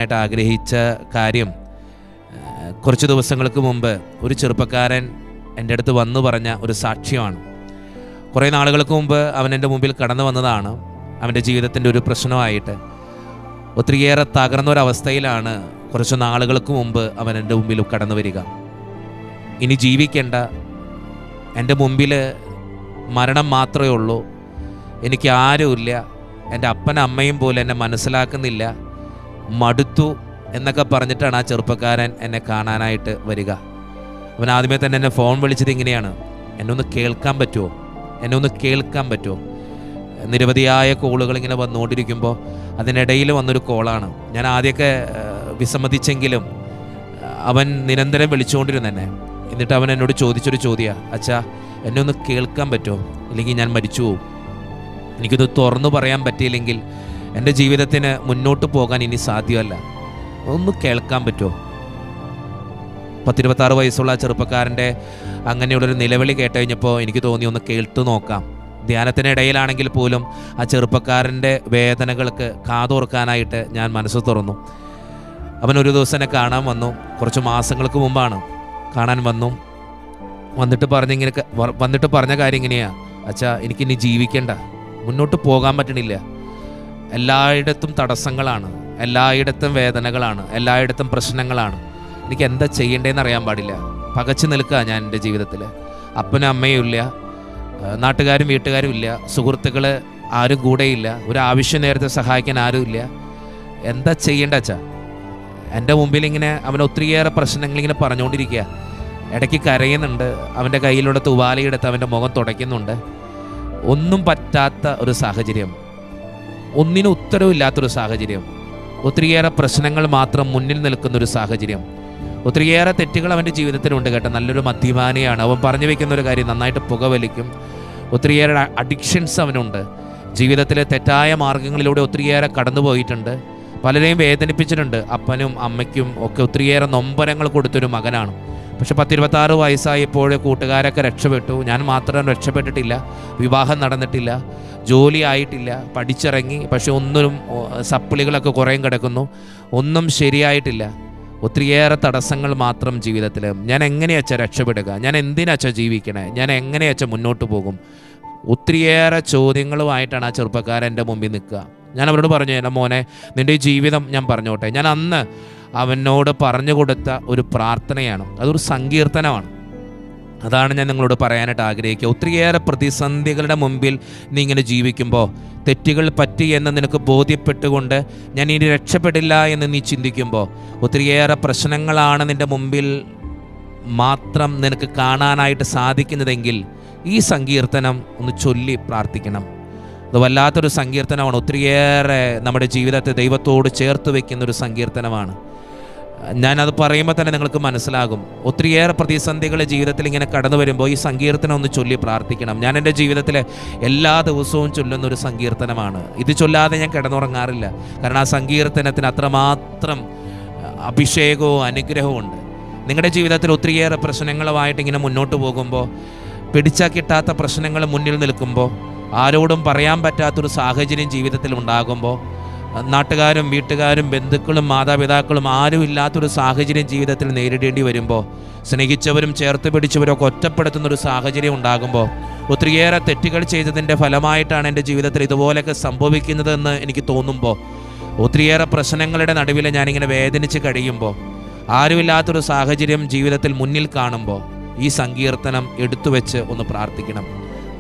ആയിട്ട് ആഗ്രഹിച്ച കാര്യം കുറച്ച് ദിവസങ്ങൾക്ക് മുമ്പ് ഒരു ചെറുപ്പക്കാരൻ എൻ്റെ അടുത്ത് വന്നു പറഞ്ഞ ഒരു സാക്ഷ്യമാണ്. കുറേ നാളുകൾക്ക് മുമ്പ് അവൻ എൻ്റെ മുമ്പിൽ കടന്നു വന്നതാണ്. അവൻ്റെ ജീവിതത്തിൻ്റെ ഒരു പ്രശ്നമായിട്ട് ഒത്തിരിയേറെ തകർന്നൊരവസ്ഥയിലാണ് കുറച്ച് നാളുകൾക്ക് മുമ്പ് അവൻ എൻ്റെ മുമ്പിൽ കടന്നു വരിക. ഇനി ജീവിക്കേണ്ട, എൻ്റെ മുമ്പിൽ മരണം മാത്രമേ ഉള്ളൂ, എനിക്ക് ആരുമില്ല, എൻ്റെ അപ്പനും അമ്മയും പോലും എന്നെ മനസ്സിലാക്കുന്നില്ല, മടുത്തു എന്നൊക്കെ പറഞ്ഞിട്ടാണ് ആ ചെറുപ്പക്കാരൻ എന്നെ കാണാനായിട്ട് വരിക. അവൻ ആദ്യമേ തന്നെ എന്നെ ഫോൺ വിളിച്ചത് ഇങ്ങനെയാണ്: എന്നെ ഒന്ന് കേൾക്കാൻ പറ്റുമോ, എന്നെ ഒന്ന് കേൾക്കാൻ പറ്റുമോ. നിരവധിയായ കോളുകൾ ഇങ്ങനെ വന്നുകൊണ്ടിരിക്കുമ്പോൾ അതിനിടയിൽ വന്നൊരു കോളാണ്. ഞാൻ ആദ്യമൊക്കെ വിസമ്മതിച്ചെങ്കിലും അവൻ നിരന്തരം വിളിച്ചുകൊണ്ടിരുന്നെന്നെ. എന്നിട്ട് അവൻ എന്നോട് ചോദിച്ചൊരു ചോദ്യമാണ്: അച്ഛാ, എന്നെ ഒന്ന് കേൾക്കാൻ പറ്റുമോ, ഇല്ലെങ്കിൽ ഞാൻ മരിച്ചു പോവും. എനിക്കിത് തുറന്നു പറയാൻ പറ്റിയില്ലെങ്കിൽ എൻ്റെ ജീവിതത്തിന് മുന്നോട്ട് പോകാൻ ഇനി സാധ്യമല്ല. ഒന്ന് കേൾക്കാൻ പറ്റുമോ? 26 വയസ്സുള്ള ചെറുപ്പക്കാരൻ്റെ അങ്ങനെയുള്ളൊരു നിലവിളി കേട്ട് കഴിഞ്ഞപ്പോൾ എനിക്ക് തോന്നി ഒന്ന് കേട്ടു നോക്കാം. ധ്യാനത്തിനിടയിലാണെങ്കിൽ പോലും ആ ചെറുപ്പക്കാരൻ്റെ വേദനകൾക്ക് കാതോർക്കാനായിട്ട് ഞാൻ മനസ്സ് തുറന്നു. അവൻ ഒരു ദിവസം എന്നെ കാണാൻ വന്നു. കുറച്ച് മാസങ്ങൾക്ക് മുമ്പാണ് കാണാൻ വന്നു. വന്നിട്ട് പറഞ്ഞ കാര്യം ഇങ്ങനെയാണ്: അച്ഛാ, എനിക്കിനി ജീവിക്കേണ്ട, മുന്നോട്ട് പോകാൻ പറ്റണില്ല, എല്ലായിടത്തും തടസ്സങ്ങളാണ്, എല്ലായിടത്തും വേദനകളാണ്, എല്ലായിടത്തും പ്രശ്നങ്ങളാണ്, എനിക്ക് എന്താ ചെയ്യേണ്ടതെന്ന് അറിയാൻ പാടില്ല. പകച്ചു നിൽക്കുക ഞാൻ എൻ്റെ ജീവിതത്തിൽ. അപ്പനും അമ്മയും ഇല്ല, നാട്ടുകാരും വീട്ടുകാരും ഇല്ല, സുഹൃത്തുക്കൾ ആരും കൂടെയില്ല, ഒരു ആവശ്യം നേരത്തെ സഹായിക്കാൻ ആരുമില്ല. എന്താ ചെയ്യേണ്ട അച്ഛാ? എൻ്റെ മുമ്പിൽ ഇങ്ങനെ അവൻ ഒത്തിരിയേറെ പ്രശ്നങ്ങളിങ്ങനെ പറഞ്ഞുകൊണ്ടിരിക്കുക. ഇടയ്ക്ക് കരയുന്നുണ്ട്, അവൻ്റെ കയ്യിലുള്ള തുവാലയെടുത്ത് അവൻ്റെ മുഖം തുടയ്ക്കുന്നുണ്ട്. ഒന്നും പറ്റാത്ത ഒരു സാഹചര്യം, ഒന്നിനും ഉത്തരവില്ലാത്തൊരു സാഹചര്യം, ഒത്തിരിയേറെ പ്രശ്നങ്ങൾ മാത്രം മുന്നിൽ നിൽക്കുന്നൊരു സാഹചര്യം, ഒത്തിരിയേറെ തെറ്റുകൾ അവൻ്റെ ജീവിതത്തിലുണ്ട് കേട്ടോ. നല്ലൊരു മദ്യപാനിയാണ്. അവൻ പറഞ്ഞു വെക്കുന്നൊരു കാര്യം: നന്നായിട്ട് പുകവലിക്കും. ഒത്തിരിയേറെ അഡിക്ഷൻസ് അവനുണ്ട്. ജീവിതത്തിലെ തെറ്റായ മാർഗങ്ങളിലൂടെ ഒത്തിരിയേറെ കടന്നു പോയിട്ടുണ്ട്. പലരെയും വേദനിപ്പിച്ചിട്ടുണ്ട്. അപ്പനും അമ്മയ്ക്കും ഒക്കെ ഒത്തിരിയേറെ നൊമ്പരങ്ങൾ കൊടുത്തൊരു മകനാണ്. പക്ഷെ 26 വയസ്സായപ്പോൾ കൂട്ടുകാരൊക്കെ രക്ഷപ്പെട്ടു. ഞാൻ മാത്രം രക്ഷപ്പെട്ടിട്ടില്ല. വിവാഹം നടന്നിട്ടില്ല, ജോലി ആയിട്ടില്ല, പഠിച്ചിറങ്ങി. പക്ഷെ ഒന്നിനും സപ്ലികളൊക്കെ കുറേയും കിടക്കുന്നു, ഒന്നും ശരിയായിട്ടില്ല. ഒത്തിരിയേറെ തടസ്സങ്ങൾ മാത്രം ജീവിതത്തിൽ. ഞാൻ എങ്ങനെയാച്ചാ രക്ഷപ്പെടുക? ഞാൻ എന്തിനാച്ചാ ജീവിക്കണേ? ഞാൻ എങ്ങനെയാച്ചാ മുന്നോട്ട് പോകും? ഒത്തിരിയേറെ ചോദ്യങ്ങളുമായിട്ടാണ് ആ ചെറുപ്പക്കാരൻ എൻ്റെ മുമ്പിൽ നിൽക്കുക. ഞാൻ അവരോട് പറഞ്ഞു: എൻ്റെ മോനെ, നിൻ്റെ ഈ ജീവിതം ഞാൻ പറഞ്ഞോട്ടെ. ഞാൻ അന്ന് അവനോട് പറഞ്ഞു കൊടുത്ത ഒരു പ്രാർത്ഥനയാണ്, അതൊരു സങ്കീർത്തനമാണ്. അതാണ് ഞാൻ നിങ്ങളോട് പറയാനായിട്ട് ആഗ്രഹിക്കുക. ഒത്തിരിയേറെ പ്രതിസന്ധികളുടെ മുമ്പിൽ നീ ഇങ്ങനെ ജീവിക്കുമ്പോൾ, തെറ്റുകൾ പറ്റി എന്ന് നിനക്ക് ബോധ്യപ്പെട്ടുകൊണ്ട് ഞാൻ ഇനി രക്ഷപ്പെടില്ല എന്ന് നീ ചിന്തിക്കുമ്പോൾ, ഒത്തിരിയേറെ പ്രശ്നങ്ങളാണ് നിൻ്റെ മുമ്പിൽ മാത്രം നിനക്ക് കാണാനായിട്ട് സാധിക്കുന്നതെങ്കിൽ ഈ സങ്കീർത്തനം ഒന്ന് ചൊല്ലി പ്രാർത്ഥിക്കണം. അത് വല്ലാത്തൊരു സങ്കീർത്തനമാണ്. ഒത്തിരിയേറെ നമ്മുടെ ജീവിതത്തെ ദൈവത്തോട് ചേർത്ത് വയ്ക്കുന്നൊരു സങ്കീർത്തനമാണ്. ഞാനത് പറയുമ്പോൾ തന്നെ നിങ്ങൾക്ക് മനസ്സിലാകും. ഒത്തിരിയേറെ പ്രതിസന്ധികൾ ജീവിതത്തിൽ ഇങ്ങനെ കടന്നു വരുമ്പോൾ ഈ സങ്കീർത്തനം ഒന്ന് ചൊല്ലി പ്രാർത്ഥിക്കണം. ഞാൻ എൻ്റെ ജീവിതത്തിൽ എല്ലാ ദിവസവും ചൊല്ലുന്നൊരു സങ്കീർത്തനമാണ്. ഇത് ചൊല്ലാതെ ഞാൻ കിടന്നുറങ്ങാറില്ല. കാരണം ആ സങ്കീർത്തനത്തിന് അത്രമാത്രം അഭിഷേകവും അനുഗ്രഹവും ഉണ്ട്. നിങ്ങളുടെ ജീവിതത്തിൽ ഒത്തിരിയേറെ പ്രശ്നങ്ങളുമായിട്ട് ഇങ്ങനെ മുന്നോട്ട് പോകുമ്പോൾ, പിടിച്ചാൽ കിട്ടാത്ത പ്രശ്നങ്ങൾ മുന്നിൽ നിൽക്കുമ്പോൾ, ആരോടും പറയാൻ പറ്റാത്തൊരു സാഹചര്യം ജീവിതത്തിൽ ഉണ്ടാകുമ്പോൾ, നാട്ടുകാരും വീട്ടുകാരും ബന്ധുക്കളും മാതാപിതാക്കളും ആരും ഇല്ലാത്തൊരു സാഹചര്യം ജീവിതത്തിൽ നേരിടേണ്ടി വരുമ്പോൾ, സ്നേഹിച്ചവരും ചേർത്ത് പിടിച്ചവരൊക്കെ ഒറ്റപ്പെടുത്തുന്നൊരു സാഹചര്യം ഉണ്ടാകുമ്പോൾ, ഒത്തിരിയേറെ തെറ്റുകൾ ചെയ്തതിൻ്റെ ഫലമായിട്ടാണ് എൻ്റെ ജീവിതത്തിൽ ഇതുപോലെയൊക്കെ സംഭവിക്കുന്നതെന്ന് എനിക്ക് തോന്നുമ്പോൾ, ഒത്തിരിയേറെ പ്രശ്നങ്ങളുടെ നടുവിൽ ഞാനിങ്ങനെ വേദനിച്ച് കഴിയുമ്പോൾ, ആരുമില്ലാത്തൊരു സാഹചര്യം ജീവിതത്തിൽ മുന്നിൽ കാണുമ്പോൾ ഈ സങ്കീർത്തനം എടുത്തു വെച്ച് ഒന്ന് പ്രാർത്ഥിക്കണം.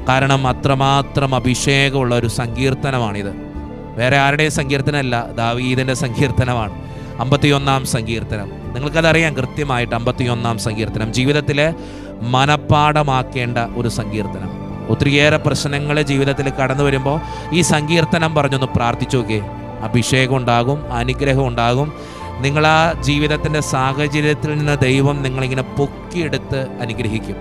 കാരണം അത്രമാത്രം അഭിഷേകമുള്ള ഒരു സങ്കീർത്തനമാണിത്. വേറെ ആരുടെയും സങ്കീർത്തനമല്ല, ദാവീദിൻ്റെ സങ്കീർത്തനമാണ്. 51-ാം സങ്കീർത്തനം. നിങ്ങൾക്കതറിയാം കൃത്യമായിട്ട്. 51-ാം സങ്കീർത്തനം ജീവിതത്തിൽ മനപ്പാഠമാക്കേണ്ട ഒരു സങ്കീർത്തനം. ഒത്തിരിയേറെ പ്രശ്നങ്ങൾ ജീവിതത്തിൽ കടന്നു വരുമ്പോൾ ഈ സങ്കീർത്തനം പറഞ്ഞൊന്ന് പ്രാർത്ഥിച്ചു നോക്കിയേ. അഭിഷേകം ഉണ്ടാകും, അനുഗ്രഹം ഉണ്ടാകും. നിങ്ങൾ ആ ജീവിതത്തിൻ്റെ സാഹചര്യത്തിൽ നിന്ന് ദൈവം നിങ്ങളിങ്ങനെ പൊക്കിയെടുത്ത് അനുഗ്രഹിക്കും,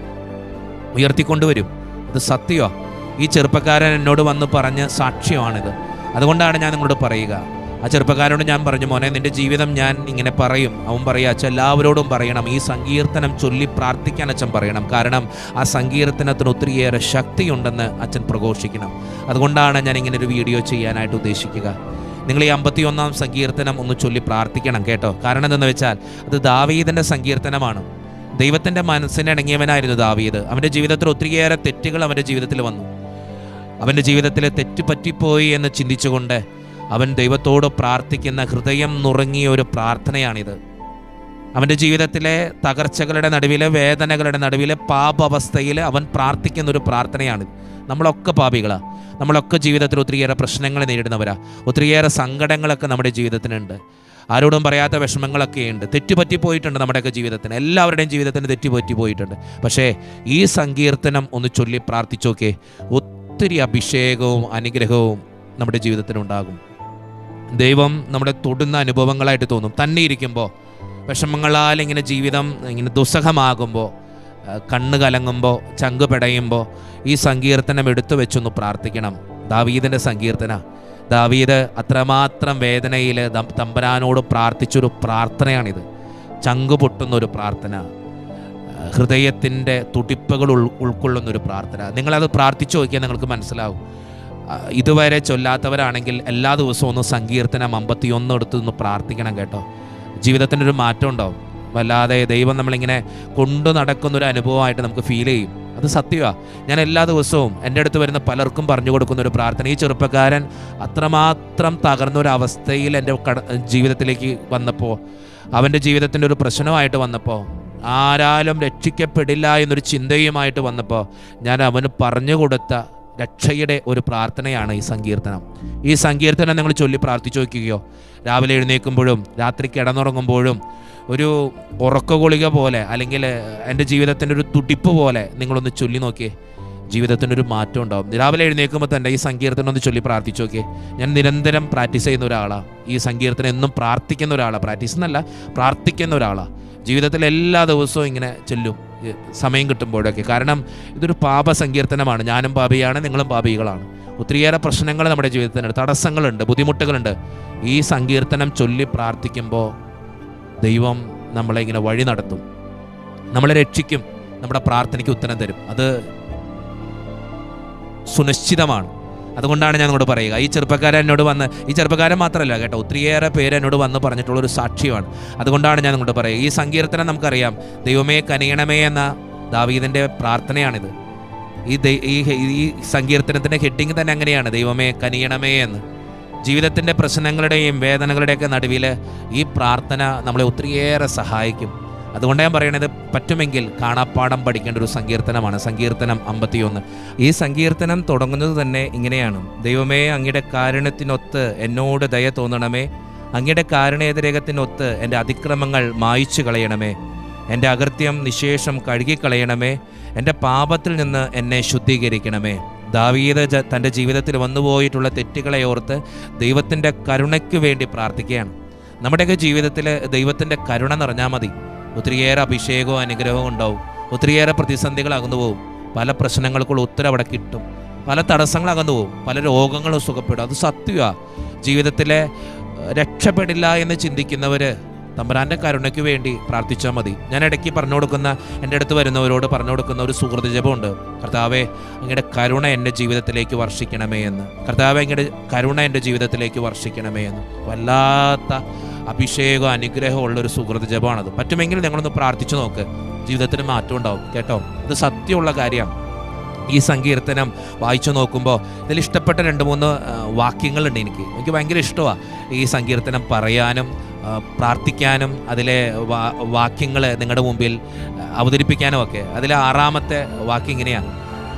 ഉയർത്തിക്കൊണ്ടുവരും. ഇത് സത്യമാണ്. ഈ ചെറുപ്പക്കാരൻ എന്നോട് വന്ന് പറഞ്ഞ സാക്ഷ്യമാണിത്. അതുകൊണ്ടാണ് ഞാൻ നിങ്ങളോട് പറയുക. ആ ചെറുപ്പക്കാരനോട് ഞാൻ പറഞ്ഞു: മോനെ, നിൻ്റെ ജീവിതം ഞാൻ ഇങ്ങനെ പറയും. അവൻ പറയുക: അച്ഛൻ എല്ലാവരോടും പറയണം, ഈ സങ്കീർത്തനം ചൊല്ലി പ്രാർത്ഥിക്കാൻ അച്ഛൻ പറയണം. കാരണം ആ സങ്കീർത്തനത്തിന് ഒത്തിരിയേറെ ശക്തിയുണ്ടെന്ന് അച്ഛൻ പ്രഘോഷിക്കണം. അതുകൊണ്ടാണ് ഞാൻ ഇങ്ങനെ ഒരു വീഡിയോ ചെയ്യാനായിട്ട് ഉദ്ദേശിക്കുക. നിങ്ങൾ ഈ 51-ാം സങ്കീർത്തനം ഒന്ന് ചൊല്ലി പ്രാർത്ഥിക്കണം കേട്ടോ. കാരണം എന്തെന്ന് വെച്ചാൽ അത് ദാവീദിൻ്റെ സങ്കീർത്തനമാണ്. ദൈവത്തിൻ്റെ മനസ്സിനിണങ്ങിയവനായിരുന്നു ദാവീദ്. അവൻ്റെ ജീവിതത്തിൽ ഒത്തിരിയേറെ തെറ്റുകൾ അവൻ്റെ ജീവിതത്തിൽ വന്നു. അവൻ്റെ ജീവിതത്തിൽ തെറ്റ് പറ്റിപ്പോയി എന്ന് ചിന്തിച്ചുകൊണ്ട് അവൻ ദൈവത്തോട് പ്രാർത്ഥിക്കുന്ന ഹൃദയം നുറുങ്ങിയ ഒരു പ്രാർത്ഥനയാണിത്. അവൻ്റെ ജീവിതത്തിലെ തകർച്ചകളുടെ നടുവിലെ, വേദനകളുടെ നടുവിലെ, പാപാവസ്ഥയിൽ അവൻ പ്രാർത്ഥിക്കുന്നൊരു പ്രാർത്ഥനയാണിത്. നമ്മളൊക്കെ പാപികളാണ്. നമ്മളൊക്കെ ജീവിതത്തിൽ ഒത്തിരിയേറെ പ്രശ്നങ്ങൾ നേരിടുന്നവരാ. ഒത്തിരിയേറെ സങ്കടങ്ങളൊക്കെ നമ്മുടെ ജീവിതത്തിനുണ്ട്. ആരോടും പറയാത്ത വിഷമങ്ങളൊക്കെ ഉണ്ട്. തെറ്റുപറ്റിപ്പോയിട്ടുണ്ട് നമ്മുടെയൊക്കെ ജീവിതത്തിന്. എല്ലാവരുടെയും ജീവിതത്തിന് തെറ്റുപറ്റിപ്പോയിട്ടുണ്ട്. പക്ഷേ ഈ സങ്കീർത്തനം ഒന്ന് ചൊല്ലി പ്രാർത്ഥിച്ചോക്കെ, ഒത്തിരി അഭിഷേകവും അനുഗ്രഹവും നമ്മുടെ ജീവിതത്തിനുണ്ടാകും. ദൈവം നമ്മളെ തൊടുന്ന അനുഭവങ്ങളായിട്ട് തോന്നും. തന്നെ ഇരിക്കുമ്പോൾ, വിഷമങ്ങളാൽ ഇങ്ങനെ ജീവിതം ഇങ്ങനെ ദുസ്സഹമാകുമ്പോൾ, കണ്ണ് കലങ്ങുമ്പോൾ, ചങ്ക് പെടയുമ്പോൾ ഈ സങ്കീർത്തനം എടുത്തു വെച്ചൊന്ന് പ്രാർത്ഥിക്കണം. ദാവീദിൻ്റെ സങ്കീർത്തന. ദാവീദ് അത്രമാത്രം വേദനയിൽ തമ്പുരാനോട് പ്രാർത്ഥിച്ചൊരു പ്രാർത്ഥനയാണിത്. ചങ്ക് പൊട്ടുന്നൊരു പ്രാർത്ഥന, ഹൃദയത്തിൻ്റെ തുടിപ്പുകൾ ഉൾക്കൊള്ളുന്നൊരു പ്രാർത്ഥന. നിങ്ങളത് പ്രാർത്ഥിച്ചു നോക്കിയാൽ നിങ്ങൾക്ക് മനസ്സിലാവും. ഇതുവരെ ചൊല്ലാത്തവരാണെങ്കിൽ എല്ലാ ദിവസവും ഒന്ന് സങ്കീർത്തനം 51 എടുത്തൊന്ന് പ്രാർത്ഥിക്കണം കേട്ടോ. ജീവിതത്തിനൊരു മാറ്റം ഉണ്ടാവും. വല്ലാതെ ദൈവം നമ്മളിങ്ങനെ കൊണ്ടു നടക്കുന്നൊരു അനുഭവമായിട്ട് നമുക്ക് ഫീൽ ചെയ്യും. അത് സത്യമാണ്. ഞാൻ എല്ലാ ദിവസവും എൻ്റെ അടുത്ത് വരുന്ന പലർക്കും പറഞ്ഞു കൊടുക്കുന്നൊരു പ്രാർത്ഥന. ഈ ചെറുപ്പക്കാരൻ അത്രമാത്രം തകർന്നൊരവസ്ഥയിൽ എൻ്റെ ജീവിതത്തിലേക്ക് വന്നപ്പോൾ, അവൻ്റെ ജീവിതത്തിൻ്റെ ഒരു പ്രശ്നമായിട്ട് വന്നപ്പോൾ, ആരാലും രക്ഷിക്കപ്പെടില്ല എന്നൊരു ചിന്തയുമായിട്ട് വന്നപ്പോൾ ഞാൻ അവന് പറഞ്ഞു കൊടുത്ത രക്ഷയുടെ ഒരു പ്രാർത്ഥനയാണ് ഈ സങ്കീർത്തനം. ഈ സങ്കീർത്തനം നിങ്ങൾ ചൊല്ലി പ്രാർത്ഥിച്ചു നോക്കുകയോ, രാവിലെ എഴുന്നേൽക്കുമ്പോഴും രാത്രി കിടന്നുറങ്ങുമ്പോഴും ഒരു ഉറക്ക ഗുളിക പോലെ, അല്ലെങ്കിൽ എൻ്റെ ജീവിതത്തിൻ്റെ ഒരു തുടിപ്പ് പോലെ നിങ്ങളൊന്ന് ചൊല്ലി നോക്കിയേ. ജീവിതത്തിനൊരു മാറ്റം ഉണ്ടാവും. രാവിലെ എഴുന്നേൽക്കുമ്പോൾ തന്നെ ഈ സങ്കീർത്തനം ഒന്ന് ചൊല്ലി പ്രാർത്ഥിച്ചു നോക്കിയേ. ഞാൻ നിരന്തരം പ്രാക്ടീസ് ചെയ്യുന്ന ഒരാളാണ്. ഈ സങ്കീർത്തനം എന്നും പ്രാർത്ഥിക്കുന്ന ഒരാളാണ്. പ്രാക്ടീസ് എന്നല്ല, പ്രാർത്ഥിക്കുന്ന ഒരാളാണ്. ജീവിതത്തിൽ എല്ലാ ദിവസവും ഇങ്ങനെ ചൊല്ലും സമയം കിട്ടുമ്പോഴൊക്കെ. കാരണം ഇതൊരു പാപ സങ്കീർത്തനമാണ്. ഞാനും പാപിയാണ്, നിങ്ങളും പാപികളാണ്. ഒത്തിരിയേറെ പ്രശ്നങ്ങൾ നമ്മുടെ ജീവിതത്തിനുണ്ട്, തടസ്സങ്ങളുണ്ട്, ബുദ്ധിമുട്ടുകളുണ്ട്. ഈ സങ്കീർത്തനം ചൊല്ലി പ്രാർത്ഥിക്കുമ്പോൾ ദൈവം നമ്മളെ ഇങ്ങനെ വഴി നടത്തും, നമ്മളെ രക്ഷിക്കും, നമ്മുടെ പ്രാർത്ഥനയ്ക്ക് ഉത്തരം തരും. അത് സുനിശ്ചിതമാണ്. അതുകൊണ്ടാണ് ഞാൻ നിങ്ങളോട് പറയുക. ഈ ചെറുപ്പക്കാരൻ എന്നോട് വന്ന്, ഈ ചെറുപ്പക്കാരൻ മാത്രമല്ല കേട്ടോ, ഒത്തിരിയേറെ പേര് എന്നോട് വന്ന് പറഞ്ഞിട്ടുള്ളൊരു സാക്ഷ്യമാണ്. അതുകൊണ്ടാണ് ഞാൻ നിങ്ങളോട് പറയുക. ഈ സങ്കീർത്തനം നമുക്കറിയാം, ദൈവമേ കനിയണമേ എന്ന ദാവീദിൻ്റെ പ്രാർത്ഥനയാണിത്. ഈ സങ്കീർത്തനത്തിൻ്റെ ഹെഡിങ് തന്നെ അങ്ങനെയാണ്, ദൈവമേ കനിയണമേ എന്ന്. ജീവിതത്തിൻ്റെ പ്രശ്നങ്ങളുടെയും വേദനകളുടെയൊക്കെ നടുവിൽ ഈ പ്രാർത്ഥന നമ്മളെ ഒത്തിരിയേറെ സഹായിക്കും. അതുകൊണ്ട് ഞാൻ പറയണത്, പറ്റുമെങ്കിൽ കാണാപ്പാഠം പഠിക്കേണ്ട ഒരു സങ്കീർത്തനമാണ് സങ്കീർത്തനം 51. ഈ സങ്കീർത്തനം തുടങ്ങുന്നത് തന്നെ ഇങ്ങനെയാണ്: ദൈവമേ അങ്ങയുടെ കാരുണ്യത്തിനൊത്ത് എന്നോട് ദയ തോന്നണമേ, അങ്ങയുടെ കാരുണ്യതിരേകത്തിനൊത്ത് എൻ്റെ അതിക്രമങ്ങൾ മായ്ച്ചു കളയണമേ, എൻ്റെ അകൃത്യം നിശേഷം കഴുകിക്കളയണമേ, എൻ്റെ പാപത്തിൽ നിന്ന് എന്നെ ശുദ്ധീകരിക്കണമേ. ദാവീദ് തൻ്റെ ജീവിതത്തിൽ വന്നുപോയിട്ടുള്ള തെറ്റുകളെ ഓർത്ത് ദൈവത്തിൻ്റെ കരുണയ്ക്ക് വേണ്ടി പ്രാർത്ഥിക്കുകയാണ്. നമ്മുടെയൊക്കെ ജീവിതത്തിൽ ദൈവത്തിൻ്റെ കരുണ നിറഞ്ഞാൽ മതി. ഒത്തിരിയേറെ അഭിഷേകവും അനുഗ്രഹവും ഉണ്ടാവും. ഒത്തിരിയേറെ പ്രതിസന്ധികൾ അകന്നു പോകും. പല പ്രശ്നങ്ങൾക്കുള്ള ഉത്തരം അവിടെ കിട്ടും. പല തടസ്സങ്ങൾ അകന്നു പോകും. പല രോഗങ്ങളും സുഖപ്പെടും. അത് സത്യമാണ്. ജീവിതത്തിലെ രക്ഷപ്പെടില്ല എന്ന് ചിന്തിക്കുന്നവർ തമ്പുരാൻ്റെ കരുണയ്ക്ക് വേണ്ടി പ്രാർത്ഥിച്ചാൽ മതി. ഞാൻ ഇടയ്ക്ക് പറഞ്ഞു കൊടുക്കുന്ന, എൻ്റെ അടുത്ത് വരുന്നവരോട് പറഞ്ഞു കൊടുക്കുന്ന ഒരു സുഹൃത ജപമുണ്ട്: കർത്താവേ അങ്ങയുടെ കരുണ എൻ്റെ ജീവിതത്തിലേക്ക് വർഷിക്കണമേ എന്ന്. കർത്താവേ അങ്ങയുടെ കരുണ എൻ്റെ ജീവിതത്തിലേക്ക് വർഷിക്കണമേ എന്ന്. വല്ലാത്ത അഭിഷേകം അനുഗ്രഹം ഉള്ളൊരു സുഹൃത ജപമാണത്. പറ്റുമെങ്കിൽ നിങ്ങളൊന്ന് പ്രാർത്ഥിച്ചു നോക്ക്. ജീവിതത്തിന് മാറ്റം ഉണ്ടാവും കേട്ടോ. ഇത് സത്യമുള്ള കാര്യമാണ്. ഈ സങ്കീർത്തനം വായിച്ചു നോക്കുമ്പോൾ ഇതിൽ ഇഷ്ടപ്പെട്ട 2-3 വാക്യങ്ങളുണ്ട്. എനിക്ക് ഭയങ്കര ഇഷ്ടമാണ് ഈ സങ്കീർത്തനം പറയാനും പ്രാർത്ഥിക്കാനും അതിലെ വാക്യങ്ങൾ നിങ്ങളുടെ മുമ്പിൽ അവതരിപ്പിക്കാനും ഒക്കെ. അതിലെ 6ാമത്തെ വാക്യം ഇങ്ങനെയാണ്: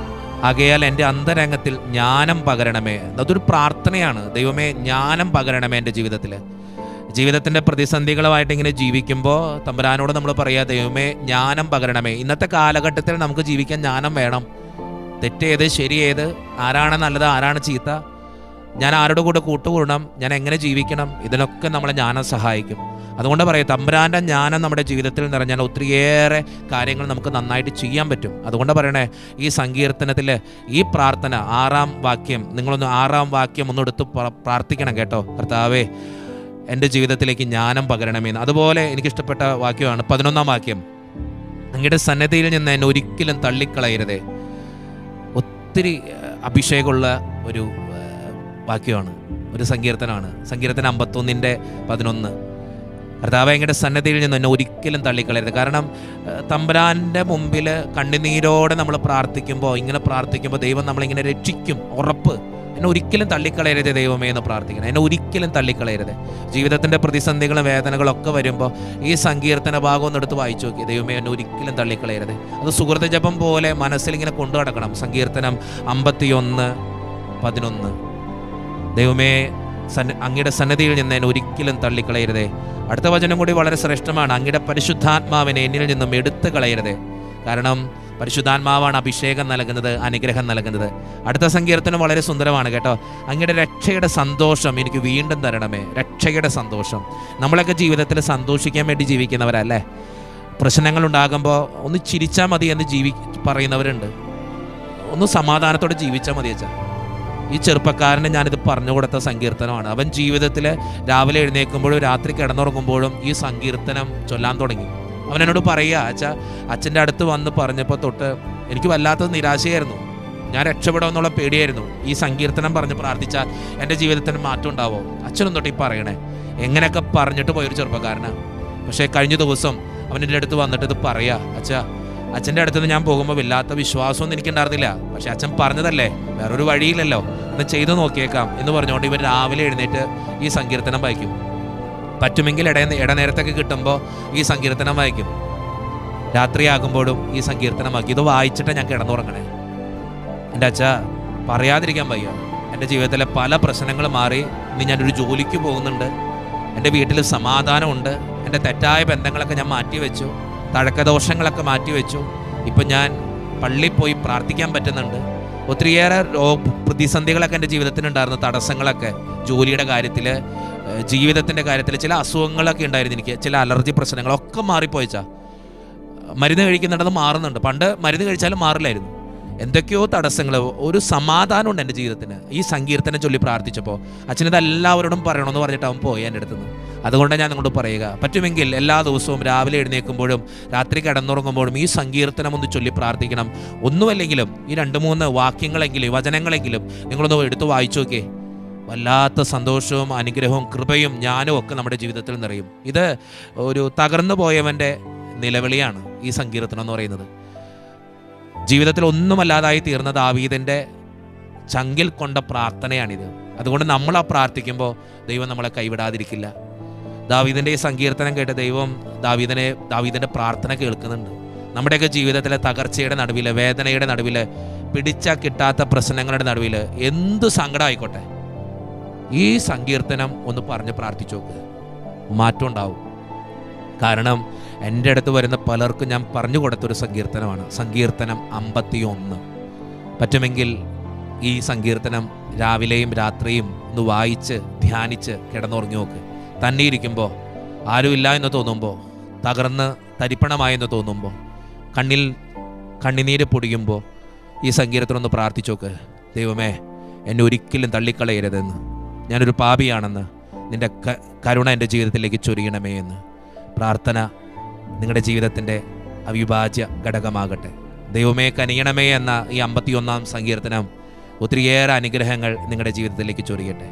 ആകയാൽ എൻ്റെ അന്തരംഗത്തിൽ ജ്ഞാനം പകരണമേ. അതൊരു പ്രാർത്ഥനയാണ്. ദൈവമേ ജ്ഞാനം പകരണമേ എൻ്റെ ജീവിതത്തിൻ്റെ പ്രതിസന്ധികളുമായിട്ട് ഇങ്ങനെ ജീവിക്കുമ്പോൾ തമ്പുരാനോട് നമ്മൾ പറയുക, ദൈവമേ ജ്ഞാനം പകരണമേ. ഇന്നത്തെ കാലഘട്ടത്തിൽ നമുക്ക് ജീവിക്കാൻ ജ്ഞാനം വേണം. തെറ്റേത് ശരിയേത്, ആരാണ് നല്ലത്, ആരാണ് ചീത്ത, ഞാൻ ആരുടെ കൂടെ കൂട്ടുകൂടണം, ഞാൻ എങ്ങനെ ജീവിക്കണം, ഇതിനൊക്കെ നമ്മളെ ജ്ഞാനം സഹായിക്കും. അതുകൊണ്ട് പറയാം, തമ്പുരാൻ്റെ ജ്ഞാനം നമ്മുടെ ജീവിതത്തിൽ നിറഞ്ഞാൽ ഒത്തിരിയേറെ കാര്യങ്ങൾ നമുക്ക് നന്നായിട്ട് ചെയ്യാൻ പറ്റും. അതുകൊണ്ട് പറയണേ, ഈ സങ്കീർത്തനത്തിൽ ഈ പ്രാർത്ഥന 6ാം വാക്യം, നിങ്ങളൊന്ന് 6ാം വാക്യം ഒന്നെടുത്ത് പ്രാർത്ഥിക്കണം കേട്ടോ. കർത്താവേ എൻ്റെ ജീവിതത്തിലേക്ക് ജ്ഞാനം പകരണമെന്ന്. അതുപോലെ എനിക്കിഷ്ടപ്പെട്ട വാക്യമാണ് 11ാം വാക്യം: അങ്ങയുടെ സന്നദ്ധയിൽ നിന്ന് എന്നെ ഒരിക്കലും തള്ളിക്കളയരുതേ. ഒത്തിരി അഭിഷേകമുള്ള ഒരു വാക്യമാണ്. ഒരു സങ്കീർത്തനമാണ്. സങ്കീർത്തനം 51:11. കർത്താവേ, അങ്ങയുടെ സന്നദ്ധിയിൽ നിന്ന് എന്നെ ഒരിക്കലും തള്ളിക്കളയരുത്. കാരണം തമ്പുരാൻ്റെ മുമ്പിൽ കണ്ണുനീരോടെ നമ്മൾ പ്രാർത്ഥിക്കുമ്പോൾ, ഇങ്ങനെ പ്രാർത്ഥിക്കുമ്പോൾ ദൈവം നമ്മളിങ്ങനെ രക്ഷിക്കും, ഉറപ്പ്. എന്നെ ഒരിക്കലും തള്ളിക്കളയരുത് ദൈവമേ എന്ന് പ്രാർത്ഥിക്കണം. എന്നെ ഒരിക്കലും തള്ളിക്കളയരുത്. ജീവിതത്തിൻ്റെ പ്രതിസന്ധികളും വേദനകളൊക്കെ വരുമ്പോൾ ഈ സങ്കീർത്തന ഭാഗം ഒന്ന് എടുത്ത് വായിച്ചു നോക്കി. ദൈവമേ, എന്നെ ഒരിക്കലും തള്ളിക്കളയരുത്. അത് സുഹൃത്ത് ജപം പോലെ മനസ്സിലിങ്ങനെ കൊണ്ടു നടക്കണം. സങ്കീർത്തനം 51:11. ദൈവമേ, അങ്ങയുടെ സന്നദ്ധിയിൽ നിന്ന് എന്നെ ഒരിക്കലും തള്ളിക്കളയരുതേ. അടുത്ത വചനം കൂടി വളരെ ശ്രേഷ്ഠമാണ്. അങ്ങയുടെ പരിശുദ്ധാത്മാവിനെ എന്നിൽ നിന്നും എടുത്തു കളയരുതേ. കാരണം പരിശുദ്ധാത്മാവാണ് അഭിഷേകം നൽകുന്നത്, അനുഗ്രഹം നൽകുന്നത്. അടുത്ത സങ്കീർത്തനം വളരെ സുന്ദരമാണ് കേട്ടോ. അങ്ങയുടെ രക്ഷയുടെ സന്തോഷം എനിക്ക് വീണ്ടും തരണമേ. രക്ഷയുടെ സന്തോഷം. നമ്മളൊക്കെ ജീവിതത്തിൽ സന്തോഷിക്കാൻ വേണ്ടി ജീവിക്കുന്നവരല്ലേ. പ്രശ്നങ്ങൾ ഉണ്ടാകുമ്പോൾ ഒന്ന് ചിരിച്ചാൽ മതി എന്ന് പറയുന്നവരുണ്ട്. ഒന്ന് സമാധാനത്തോടെ ജീവിച്ചാൽ മതി വെച്ചാൽ. ഈ ചെറുപ്പക്കാരന് ഞാനിത് പറഞ്ഞു കൊടുത്ത സങ്കീർത്തനമാണ്. അവൻ ജീവിതത്തിൽ രാവിലെ എഴുന്നേൽക്കുമ്പോഴും രാത്രി കിടന്നുറങ്ങുമ്പോഴും ഈ സങ്കീർത്തനം ചൊല്ലാൻ തുടങ്ങി. അവനോട് പറയുക, അച്ഛൻ്റെ അടുത്ത് വന്ന് പറഞ്ഞപ്പോൾ തൊട്ട് എനിക്ക് വല്ലാത്ത നിരാശയായിരുന്നു. ഞാൻ രക്ഷപ്പെടുമെന്നുള്ള പേടിയായിരുന്നു. ഈ സങ്കീർത്തനം പറഞ്ഞ് പ്രാർത്ഥിച്ചാൽ എൻ്റെ ജീവിതത്തിന് മാറ്റം ഉണ്ടാവോ? അച്ഛനും തൊട്ട് ഈ പറയണേ. എങ്ങനെയൊക്കെ പറഞ്ഞിട്ട് പോയൊരു ചെറുപ്പക്കാരനാണ്. പക്ഷേ കഴിഞ്ഞ ദിവസം അവൻ്റെ അടുത്ത് വന്നിട്ട് ഇത് പറയുക, അച്ഛൻ്റെ അടുത്ത് ഞാൻ പോകുമ്പോൾ വല്ലാത്ത വിശ്വാസമൊന്നും എനിക്കുണ്ടായിരുന്നില്ല. പക്ഷെ അച്ഛൻ പറഞ്ഞതല്ലേ, വേറൊരു വഴിയില്ലല്ലോ, ഒന്ന് ചെയ്തു നോക്കിയേക്കാം എന്ന് പറഞ്ഞുകൊണ്ട് ഇവർ രാവിലെ എഴുന്നേറ്റ് ഈ സങ്കീർത്തനം വായിക്കും. പറ്റുമെങ്കിൽ ഇടനേരത്തൊക്കെ കിട്ടുമ്പോൾ ഈ സങ്കീർത്തനം വായിക്കും. രാത്രിയാകുമ്പോഴും ഈ സങ്കീർത്തനം വായിക്കും. ഇത് വായിച്ചിട്ട് ഞാൻ കിടന്നുറങ്ങണേ. എൻ്റെ പറയാതിരിക്കാൻ വയ്യ. എൻ്റെ ജീവിതത്തിലെ പല പ്രശ്നങ്ങൾ മാറി. ഇനി ഞാനൊരു ജോലിക്ക് പോകുന്നുണ്ട്. എൻ്റെ വീട്ടിൽ സമാധാനമുണ്ട്. എൻ്റെ തെറ്റായ ബന്ധങ്ങളൊക്കെ ഞാൻ മാറ്റിവെച്ചു. തഴക്കദോഷങ്ങളൊക്കെ മാറ്റിവെച്ചു. ഇപ്പം ഞാൻ പള്ളിയിൽ പോയി പ്രാർത്ഥിക്കാൻ പറ്റുന്നുണ്ട്. ഒത്തിരിയേറെ പ്രതിസന്ധികളൊക്കെ എൻ്റെ ജീവിതത്തിനുണ്ടായിരുന്നു. തടസ്സങ്ങളൊക്കെ ജോലിയുടെ കാര്യത്തിൽ, ജീവിതത്തിൻ്റെ കാര്യത്തിൽ ചില അസുഖങ്ങളൊക്കെ ഉണ്ടായിരുന്നു എനിക്ക്. ചില അലർജി പ്രശ്നങ്ങളൊക്കെ മാറിപ്പോയിച്ചാൽ. മരുന്ന് കഴിക്കുന്നുണ്ടത് മാറുന്നുണ്ട്. പണ്ട് മരുന്ന് കഴിച്ചാലും മാറില്ലായിരുന്നു. എന്തൊക്കെയോ തടസ്സങ്ങൾ. ഒരു സമാധാനമുണ്ട് എൻ്റെ ജീവിതത്തിന് ഈ സങ്കീർത്തനം ചൊല്ലി പ്രാർത്ഥിച്ചപ്പോൾ. അച്ഛനിത് എല്ലാവരോടും പറയണമെന്ന് പറഞ്ഞിട്ട് അവൻ പോയി എൻ്റെ അടുത്ത് നിന്ന്. അതുകൊണ്ടാണ് ഞാൻ നിങ്ങളോട് പറയുക, പറ്റുമെങ്കിൽ എല്ലാ ദിവസവും രാവിലെ എഴുന്നേൽക്കുമ്പോഴും രാത്രി കിടന്നുറങ്ങുമ്പോഴും ഈ സങ്കീർത്തനം ഒന്ന് ചൊല്ലി പ്രാർത്ഥിക്കണം. ഒന്നുമല്ലെങ്കിലും ഈ 2-3 വാക്യങ്ങളെങ്കിലും വചനങ്ങളെങ്കിലും നിങ്ങളൊന്ന് എടുത്ത് വായിച്ചു നോക്കിയേ. വല്ലാത്ത സന്തോഷവും അനുഗ്രഹവും കൃപയും ജ്ഞാനവും ഒക്കെ നമ്മുടെ ജീവിതത്തിൽ നിറയും. ഇത് ഒരു തകർന്നു പോയവൻ്റെ നിലവിളിയാണ് ഈ സങ്കീർത്തനം എന്ന് പറയുന്നത്. ജീവിതത്തിൽ ഒന്നുമല്ലാതായി തീർന്ന ദാവീദിൻ്റെ ചങ്കിൽ കൊണ്ട പ്രാർത്ഥനയാണിത്. അതുകൊണ്ട് നമ്മൾ ആ പ്രാർത്ഥിക്കുമ്പോൾ ദൈവം നമ്മളെ കൈവിടാതിരിക്കില്ല. ദാവീദിൻ്റെ ഈ സങ്കീർത്തനം കേട്ട് ദൈവം ദാവീദിൻ്റെ പ്രാർത്ഥന കേൾക്കുന്നുണ്ട്. നമ്മുടെയൊക്കെ ജീവിതത്തിലെ തകർച്ചയുടെ നടുവിൽ, വേദനയുടെ നടുവിൽ, പിടിച്ചാൽ കിട്ടാത്ത പ്രശ്നങ്ങളുടെ നടുവിൽ എന്ത് സങ്കടം ആയിക്കോട്ടെ, ഈ സങ്കീർത്തനം ഒന്ന് പറഞ്ഞ് പ്രാർത്ഥിച്ചു നോക്ക്. മാറ്റം ഉണ്ടാവും. കാരണം എൻ്റെ അടുത്ത് വരുന്ന പലർക്കും ഞാൻ പറഞ്ഞു കൊടുത്തൊരു സങ്കീർത്തനമാണ് സങ്കീർത്തനം 51. പറ്റുമെങ്കിൽ ഈ സങ്കീർത്തനം രാവിലെയും രാത്രിയും ഒന്ന് വായിച്ച് ധ്യാനിച്ച് കിടന്നുറങ്ങി നോക്ക്. തന്നെ ഇരിക്കുമ്പോൾ, ആരുമില്ല എന്ന് തോന്നുമ്പോൾ, തകർന്ന് തരിപ്പണമായെന്ന് തോന്നുമ്പോൾ, കണ്ണിനീര് പൊടിയുമ്പോൾ ഈ സങ്കീർത്തനം ഒന്ന് പ്രാർത്ഥിച്ചു നോക്ക്. ദൈവമേ, എന്നെ ഒരിക്കലും തള്ളിക്കളയരുതെന്ന്, ഞാനൊരു പാപിയാണെന്ന്, നിൻ്റെ കരുണ എൻ്റെ ജീവിതത്തിലേക്ക് ചൊരിയണമേ എന്ന്. പ്രാർത്ഥന നിങ്ങളുടെ ജീവിതത്തിൻ്റെ അവിഭാജ്യ ഘടകമാകട്ടെ. ദൈവമേ കനിയണമേ എന്ന ഈ 51-ാം സങ്കീർത്തനം ഒത്തിരിയേറെ അനുഗ്രഹങ്ങൾ നിങ്ങളുടെ ജീവിതത്തിലേക്ക് ചൊരിയട്ടെ.